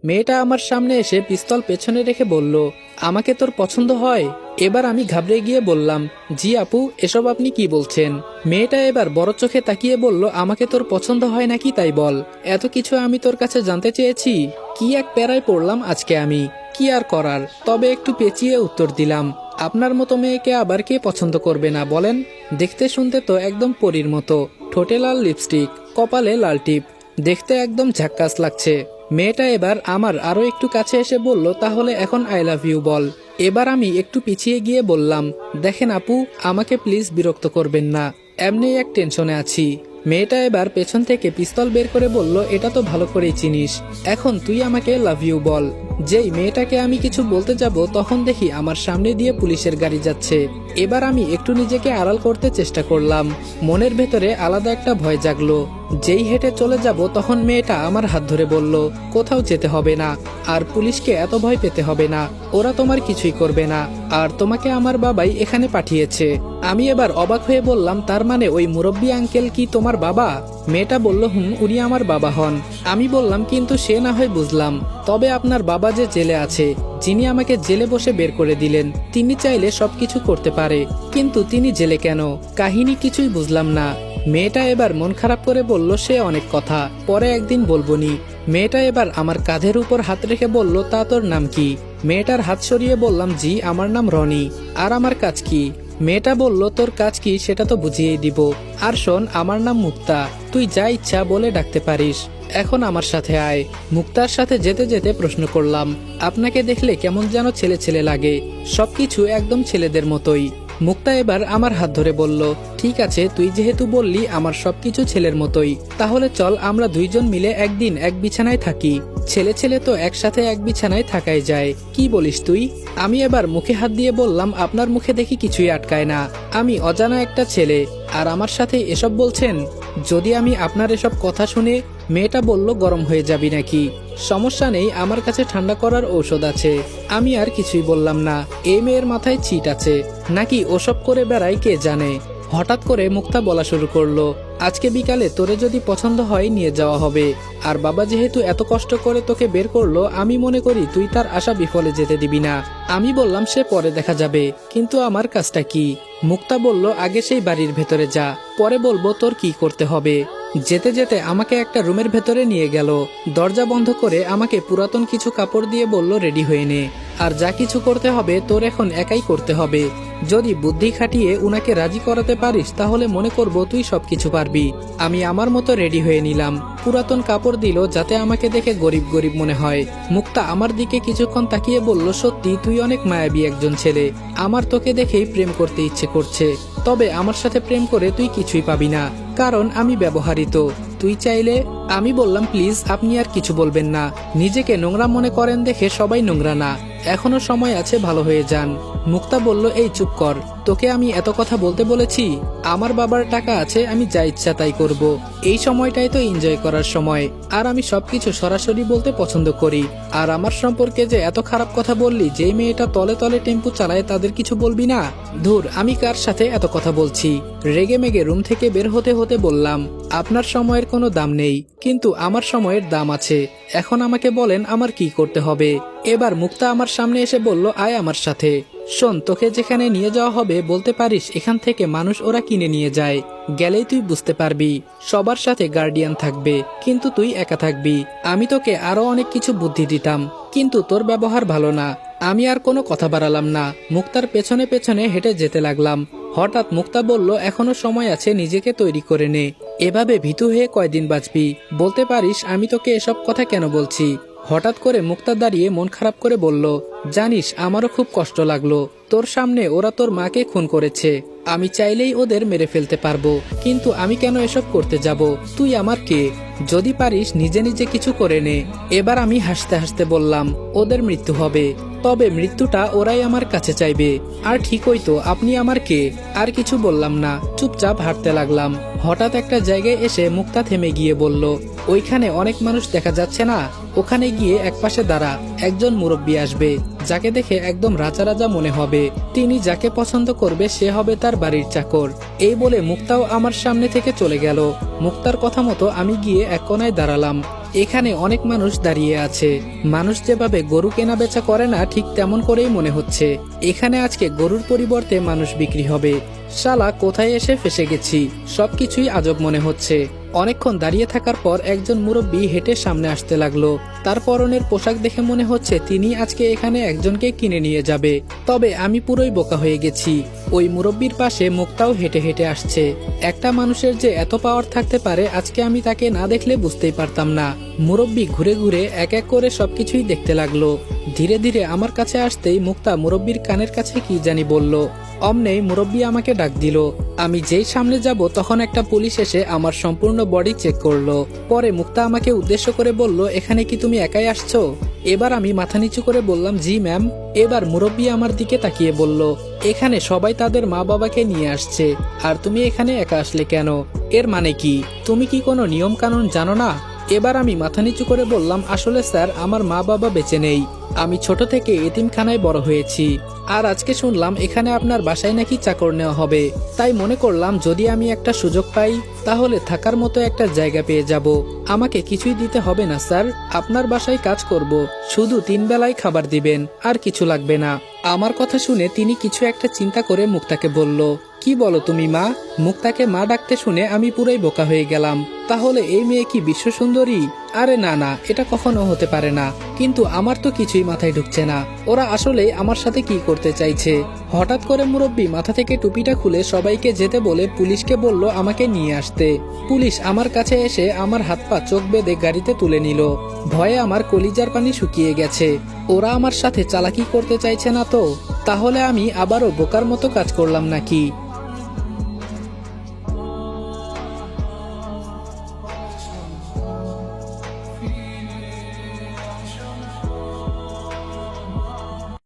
মেয়েটা আমার সামনে এসে পিস্তল পেছনে রেখে বলল, আমাকে তোর পছন্দ হয়? এবার আমি ঘাবড়ে গিয়ে বললাম, জি আপু, এসব আপনি কি বলছেন? মেয়েটা এবার বড় চোখে তাকিয়ে বলল, আমাকে তোর পছন্দ হয় নাকি তাই বল। এত কিছু আমি তোর কাছে জানতে চেয়েছি। কি এক প্যারায় পড়লাম আজকে আমি। কি আর করার, তবে একটু পেঁচিয়ে উত্তর দিলাম, আপনার মতো মেয়েকে আবার কে পছন্দ করবে না বলেন? দেখতে শুনতে তো একদম পরীর মতো। ঠোঁটে লাল লিপস্টিক, কপালে লাল টিপ, দেখতে একদম ঝাক্কাস লাগছে। মেয়েটা এবার আমার আরো একটু কাছে এসে বলল, তাহলে এখন আই লাভ ইউ বল। এবার আমি একটু পিছিয়ে গিয়ে বললাম, দেখেন আপু, আমাকে প্লিজ বিরক্ত করবেন না, এমনি এক টেনশনে আছি। মেয়েটা এবার পেছন থেকে পিস্তল বের করে বলল, এটা তো ভালো করেই চিনিস, এখন তুই আমাকে লাভ ইউ বল। যেই মেয়েটাকে আমি কিছু বলতে যাব তখন দেখি আমার সামনে দিয়ে পুলিশের গাড়ি যাচ্ছে। এবার আমি একটু নিজেকে আড়াল করতে চেষ্টা করলাম। মনের ভেতরে আলাদা একটা ভয় জাগলো। যেই হেঁটে চলে যাব তখন মেয়েটা আমার হাত ধরে বলল, কোথাও যেতে হবে না, আর পুলিশকে এত ভয় পেতে হবে না, ওরা তোমার কিছুই করবে না, আর তোমাকে আমার বাবাই এখানে পাঠিয়েছে। আমি এবার অবাক হয়ে বললাম, তার মানে ওই মুরব্বী আঙ্কেল কি তোমার বাবা? মেয়েটা বলল, হুম, উনি আমার বাবা হন। আমি বললাম, কিন্তু সে না হয় বুঝলাম, তবে আপনার বাবা যে জেলে আছে, যিনি আমাকে জেলে বসে বের করে দিলেন, তিনি চাইলে সবকিছু করতে পারে, কিন্তু তিনি জেলে কেন? কাহিনী কিছুই বুঝলাম না। মেয়েটা এবার মন খারাপ করে বলল, সে অনেক কথা, পরে একদিন বলবনি। মেয়েটা এবার আমার কাঁধের উপর হাত রেখে বলল, তা তোর নাম কি? মেয়েটার হাত সরিয়ে বললাম, জি, আমার নাম রনি। আর আমার কাজ কি? মেয়েটা বলল, তোর কাজ কি সেটা তো বুঝিয়েই দিব। আর শোন, আমার নাম মুক্তা, তুই যা ইচ্ছা বলে ডাকতে পারিস। এখন আমার সাথে আয়। মুক্তার সাথে যেতে যেতে প্রশ্ন করলাম, আপনাকে দেখলে কেমন যেন ছেলে ছেলে লাগে, সবকিছু একদম ছেলেদের মতোই। মুক্তা এবার আমার হাত ধরে বলল, ঠিক আছে, তুই যেহেতু বললি আমার সবকিছু ছেলের মতোই, তাহলে চল আমরা দুইজন মিলে একদিন এক বিছানায় থাকি। ছেলে ছেলে তো একসাথে এক বিছানায় থাকাই যায়, কি বলিস তুই? আমি এবার মুখে হাত দিয়ে বললাম, আপনার মুখে দেখি কিছুই আটকায় না, আমি অজানা একটা ছেলে, আর আমার সাথে এসব বলছেন? যদি আমি আপনার এসব কথা শুনে? মেয়েটা বলল, গরম হয়ে যাবি নাকি? সমস্যা নেই, আমার কাছে ঠান্ডা করার ঔষধ আছে। আমি আর কিছুই বললাম না। এই মেয়ের মাথায় ছিট আছে নাকি ওসব করে বেড়ায় কে জানে। হঠাৎ করে মুক্তা বলা শুরু করলো, আজকে বিকালে তোরে যদি পছন্দ হয় নিয়ে যাওয়া হবে। আর বাবা যেহেতু এত কষ্ট করে তোকে বের করলো, আমি মনে করি তুই তার আশা বিফলে যেতে দিবি না। আমি বললাম, সে পরে দেখা যাবে, কিন্তু আমার কাজটা কি? মুক্তা বলল, আগে সেই বাড়ির ভেতরে যা, পরে বলবো তোর কি করতে হবে। যেতে যেতে আমাকে একটা রুমের ভেতরে নিয়ে গেল। দরজা বন্ধ করে আমাকে পুরাতন কিছু কাপড় দিয়ে বলল, রেডি হয়ে নে, আর যা কিছু করতে হবে তোর এখন একাই করতে হবে। যদি বুদ্ধি খাটিয়ে উনাকে রাজি করাতে পারিস তাহলে মনে করব তুই সবকিছু পারবি। আমি আমার মতো রেডি হয়ে নিলাম। পুরাতন কাপড় দিল যাতে আমাকে দেখে গরিব গরিব মনে হয়। মুক্তা আমার দিকে কিছুক্ষণ তাকিয়ে বলল, সত্যি তুই অনেক মায়াবী একজন ছেলে, আমার তোকে দেখেই প্রেম করতে ইচ্ছে করছে। তবে আমার সাথে প্রেম করে তুই কিছুই পাবি না, কারণ আমি ব্যবহারিত। তুই চাইলে। আমি বললাম, প্লিজ আপনি আর কিছু বলবেন না, নিজেকে নোংরা মনে করেন দেখে সবাই নোংরা না, এখনো সময় আছে, ভালো হয়ে যান। মুক্তা বলল, এই চুপ কর, তোকে আমি এত কথা বলতে বলেছি? আমার বাবার টাকা আছে, আমি যা ইচ্ছা তাই করব। এই সময়টাই তো এনজয় করার সময়, আর আমি সবকিছু সরাসরি বলতে পছন্দ করি। আর আমার সম্পর্কে যে এত খারাপ কথা বললি, যেই মেয়েটা তলে তলে টেম্পু চালায় তাদের কিছু বলবি না? ধুর, আমি কার সাথে এত কথা বলছি? রেগে মেগে রুম থেকে বের হতে হতে বললাম, আপনার সময়ের কোনো দাম নেই, কিন্তু আমার সময়ের দাম আছে। এখন আমাকে বলেন আমার কি করতে হবে? এবার মুক্তা আমার সামনে এসে বলল, আয় আমার সাথে। শোন, তোকে যেখানে নিয়ে যাওয়া হবে বলতে পারিস এখান থেকে মানুষ ওরা কিনে নিয়ে যায়, গেলেই তুই বুঝতে পারবি। সবার সাথে গার্ডিয়ান থাকবে, কিন্তু তুই একা থাকবি। আমি তোকে আরো অনেক কিছু বুদ্ধি দিতাম, কিন্তু তোর ব্যবহার ভালো না। আমি আর কোনো কথা বাড়ালাম না, মুক্তার পেছনে পেছনে হেঁটে যেতে লাগলাম। হঠাৎ মুক্তা বলল, এখনো সময় আছে, নিজেকে তৈরি করে নে। এভাবে ভীতু হয়ে কয়দিন বাঁচবি? বলতে পারিস আমি তোকে এসব কথা কেন বলছি? হঠাৎ করে মুক্তা দাঁড়িয়ে মন খারাপ করে বলল, জানিস আমারও খুব কষ্ট লাগলো, তোর সামনে ওরা তোর মাকে খুন করেছে। আমি চাইলেই ওদের মেরে ফেলতে পারবো, কিন্তু আমি কেন এসব করতে যাব? তুই আমার কে? যদি পারিস নিজে নিজে কিছু করে নে। এবার আমি হাসতে হাসতে বললাম, ওদের মৃত্যু হবে, তবে মৃত্যুটা ওরাই আমার কাছে চাইবে। আর ঠিকই তো, আপনি আমার কে? আর কিছু বললাম না, চুপচাপ হাঁটতে লাগলাম। হঠাৎ একটা জায়গায় এসে মুক্তা থেমে গিয়ে বলল, ওইখানে অনেক মানুষ দেখা যাচ্ছে না? ওখানে গিয়ে একপাশে দাঁড়া, একজন মুরব্বী আসবে, যাকে দেখে একদম রাজা রাজা মনে হবে। তিনি যাকে পছন্দ করবে সে হবে তার বাড়ির চাকর। এই বলে মুক্তাও আমার সামনে থেকে চলে গেল। মুক্তার কথা মতো আমি গিয়ে এক কোনায় দাঁড়ালাম। এখানে অনেক মানুষ দাঁড়িয়ে আছে। মানুষ যেভাবে গরু কেনা বেচা করে না, ঠিক তেমন করেই মনে হচ্ছে এখানে আজকে গরুর পরিবর্তে মানুষ বিক্রি হবে। শালা, কোথায় এসে ফেসে গেছি, সবকিছুই আজব মনে হচ্ছে। অনেকক্ষণ দাঁড়িয়ে থাকার পর একজন মুরব্বী হেঁটে সামনে আসতে লাগলো। তার পরনের পোশাক দেখে মনে হচ্ছে তিনি আজকে এখানে একজনকে কিনে নিয়ে যাবে। তবে আমি পুরোই বোকা হয়ে গেছি। ওই মুরব্বীর পাশে মুক্তাও হেঁটে হেঁটে আসছে। একটা মানুষের যে এত পাওয়ার থাকতে পারে, আজকে আমি তাকে না দেখলে বুঝতেই পারতাম না। মুরব্বী ঘুরে ঘুরে এক এক করে সবকিছুই দেখতে লাগলো। ধীরে ধীরে আমার কাছে আসতেই মুক্তা মুরব্বীর কানের কাছে কি জানি বলল। অমনেই মুরব্বী আমাকে ডাক দিল। আমি যেই সামনে যাব তখন একটা পুলিশ এসে আমার সম্পূর্ণ বডি চেক করলো। পরে মুক্তা আমাকে উদ্দেশ্য করে বলল, এখানে কি তুমি একাই আসছো? এবার আমি মাথা নিচু করে বললাম, জি ম্যাম। এবার মুরব্বী আমার দিকে তাকিয়ে বলল, এখানে সবাই তাদের মা বাবাকে নিয়ে আসছে, আর তুমি এখানে একা আসলে কেন? এর মানে কি? তুমি কি কোনো নিয়ম কানুন জানো না? এবার আমি মাথা নিচু করে বললাম, আসলে স্যার, আমার মা বাবা বেঁচে নেই। আমি ছোট থেকে এতিমখানায় বড় হয়েছি। আর আজকে শুনলাম এখানে আপনার বাসায় নাকি চাকর নেওয়া হবে। তাই মনে করলাম যদি আমি একটা সুযোগ পাই তাহলে থাকার মতো একটা জায়গা পেয়ে যাব। আমাকে কিছুই দিতে হবে না স্যার, আপনার বাসায় কাজ করব, শুধু 3 বেলায় খাবার দিবেন, আর কিছু লাগবে না। আমার কথা শুনে তিনি কিছু একটা চিন্তা করে মুক্তাকে বলল, কি বলো তুমি মা? মুক্তাকে মা ডাকতে শুনে আমি পুরাই বোকা হয়ে গেলাম। তাহলে এই মেয়ে কি বিশ্ব সুন্দরী? আরে না না, এটা কখনো হতে পারে না। কিন্তু আমার তো কিছুই মাথায় ঢুকছে না, ওরা আসলে আমার সাথে কি করতে চাইছে। হঠাৎ করে মুরব্বী মাথা থেকে টুপিটা খুলে সবাইকে যেতে বলে পুলিশকে বলল আমাকে নিয়ে আসতে। পুলিশ আমার কাছে এসে আমার হাত পা চোখ বেঁধে গাড়িতে তুলে নিল। ভয়ে আমার কলিজার পানি শুকিয়ে গেছে। ওরা আমার সাথে চালাকি করতে চাইছে না তো? তাহলে আমি আবারও বোকার মতো কাজ করলাম নাকি?